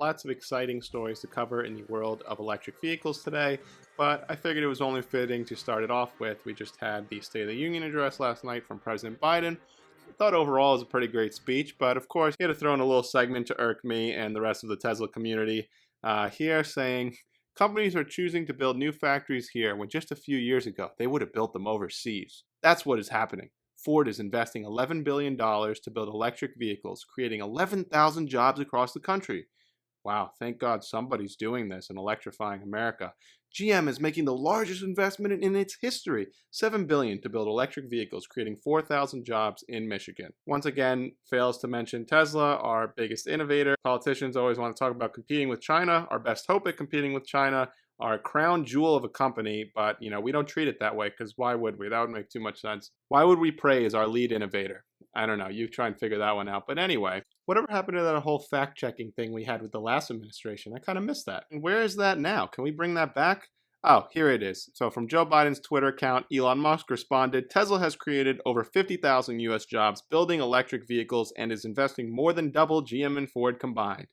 Lots of exciting stories to cover in the world of electric vehicles today, but I figured it was only fitting to start it off with. We just had the State of the Union address last night from President Biden. I thought overall it was a pretty great speech, but of course, he had to throw in a little segment to irk me and the rest of the Tesla community here saying, companies are choosing to build new factories here when just a few years ago they would have built them overseas. That's what is happening. Ford is investing $11 billion to build electric vehicles, creating 11,000 jobs across the country. Wow, thank God somebody's doing this and electrifying America. GM is making the largest investment in its history, $7 billion to build electric vehicles, creating 4,000 jobs in Michigan. Once again, fails to mention Tesla, our biggest innovator. Politicians always want to talk about competing with China, our best hope at competing with China, our crown jewel of a company, but we don't treat it that way because why would we? That would make too much sense. Why would we praise our lead innovator? I don't know. You try and figure that one out. But anyway, whatever happened to that whole fact-checking thing we had with the last administration? I kind of missed that. And where is that now? Can we bring that back? Oh, here it is. So from Joe Biden's Twitter account, Elon Musk responded, Tesla has created over 50,000 U.S. jobs building electric vehicles and is investing more than double GM and Ford combined.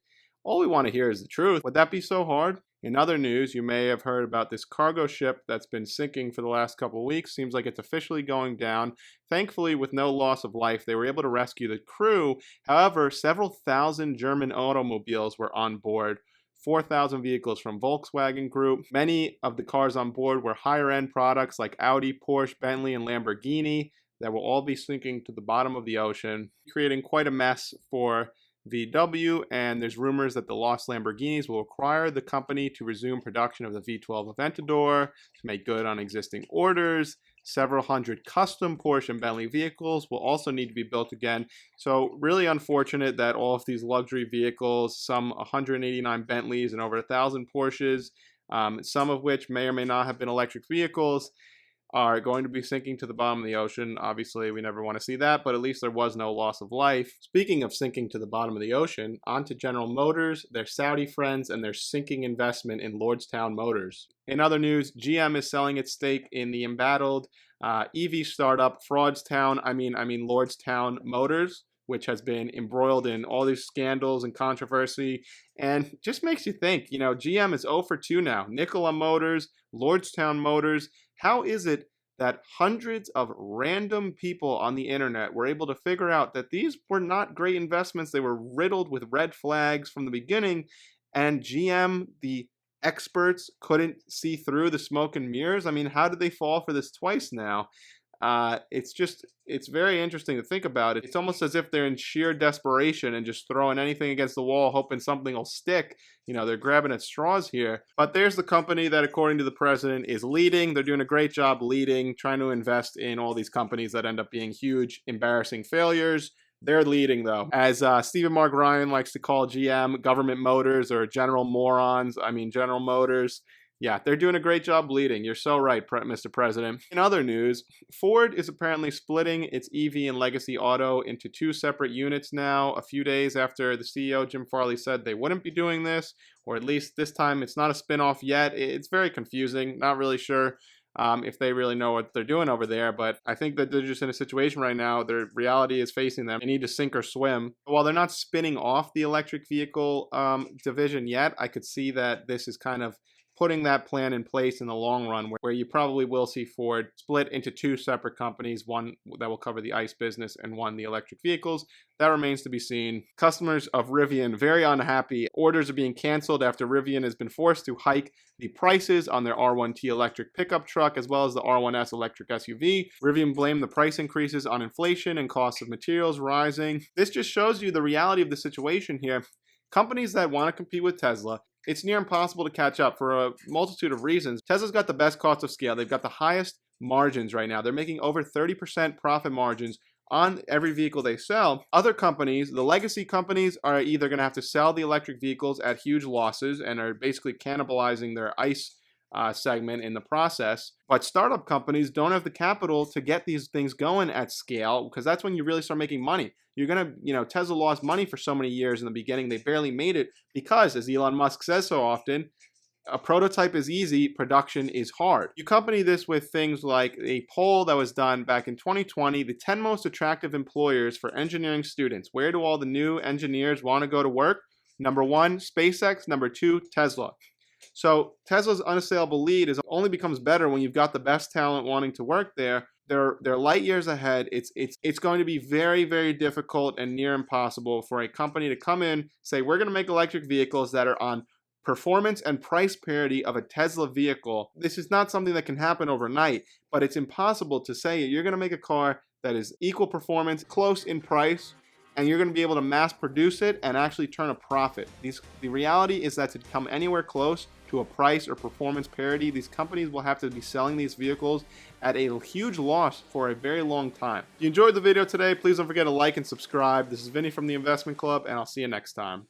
All we want to hear is the truth. Would that be so hard? In other news, you may have heard about this cargo ship that's been sinking for the last couple of weeks. Seems like it's officially going down. Thankfully, with no loss of life, they were able to rescue the crew. However, several thousand German automobiles were on board. 4,000 vehicles from Volkswagen Group. Many of the cars on board were higher-end products like Audi, Porsche, Bentley, and Lamborghini that will all be sinking to the bottom of the ocean, creating quite a mess for VW, and there's rumors that the lost Lamborghinis will require the company to resume production of the V12 Aventador to make good on existing orders. Several hundred custom Porsche and Bentley vehicles will also need to be built again. So really unfortunate that all of these luxury vehicles, some 189 Bentleys and over 1,000 Porsches, some of which may or may not have been electric vehicles, are going to be sinking to the bottom of the ocean. Obviously, we never want to see that, but at least there was no loss of life. Speaking of sinking to the bottom of the ocean, on to General Motors, their Saudi friends, and their sinking investment in Lordstown Motors. In other news, GM is selling its stake in the embattled EV startup Lordstown Motors, which has been embroiled in all these scandals and controversy, and just makes you think, GM is 0 for 2 now. Nikola Motors, Lordstown Motors. How is it that hundreds of random people on the internet were able to figure out that these were not great investments? They were riddled with red flags from the beginning, and GM, the experts, couldn't see through the smoke and mirrors? I mean, how did they fall for this twice now? It's very interesting to think about it. It's almost as if they're in sheer desperation and just throwing anything against the wall, hoping something will stick. They're grabbing at straws here. But there's the company that, according to the president, is leading. They're doing a great job leading, trying to invest in all these companies that end up being huge, embarrassing failures. They're leading, though. As Stephen Mark Ryan likes to call GM, government motors, or General Motors. Yeah, they're doing a great job leading. You're so right, Mr. President. In other news, Ford is apparently splitting its EV and legacy auto into 2 separate units now, a few days after the CEO, Jim Farley, said they wouldn't be doing this, or at least this time it's not a spinoff yet. It's very confusing. Not really sure if they really know what they're doing over there, but I think that they're just in a situation right now. Their reality is facing them. They need to sink or swim. While they're not spinning off the electric vehicle division yet, I could see that this is kind of putting that plan in place in the long run, where you probably will see Ford split into 2 separate companies, one that will cover the ICE business and one the electric vehicles. That remains to be seen. Customers of Rivian very unhappy. Orders are being canceled after Rivian has been forced to hike the prices on their R1T electric pickup truck as well as the R1S electric SUV. Rivian blamed the price increases on inflation and costs of materials rising. This just shows you the reality of the situation here. Companies that want to compete with Tesla, it's near impossible to catch up for a multitude of reasons. Tesla's got the best cost of scale. They've got the highest margins right now. They're making over 30% profit margins on every vehicle they sell. Other companies, the legacy companies, are either going to have to sell the electric vehicles at huge losses and are basically cannibalizing their ICE segment in the process. But startup companies don't have the capital to get these things going at scale, because that's when you really start making money. You're going to, Tesla lost money for so many years in the beginning. They barely made it because, as Elon Musk says so often, a prototype is easy, production is hard. You accompany this with things like a poll that was done back in 2020, the 10 most attractive employers for engineering students. Where do all the new engineers want to go to work? Number one, SpaceX. Number two, Tesla. So Tesla's unassailable lead only becomes better when you've got the best talent wanting to work there. They're light years ahead. It's going to be very, very difficult and near impossible for a company to come in, say, we're going to make electric vehicles that are on performance and price parity of a Tesla vehicle. This is not something that can happen overnight, but it's impossible to say you're going to make a car that is equal performance, close in price, and you're going to be able to mass produce it and actually turn a profit. The reality is that to come anywhere close to a price or performance parity, these companies will have to be selling these vehicles at a huge loss for a very long time. If you enjoyed the video today, please don't forget to like and subscribe. This is Vinny from the Investment Club, and I'll see you next time.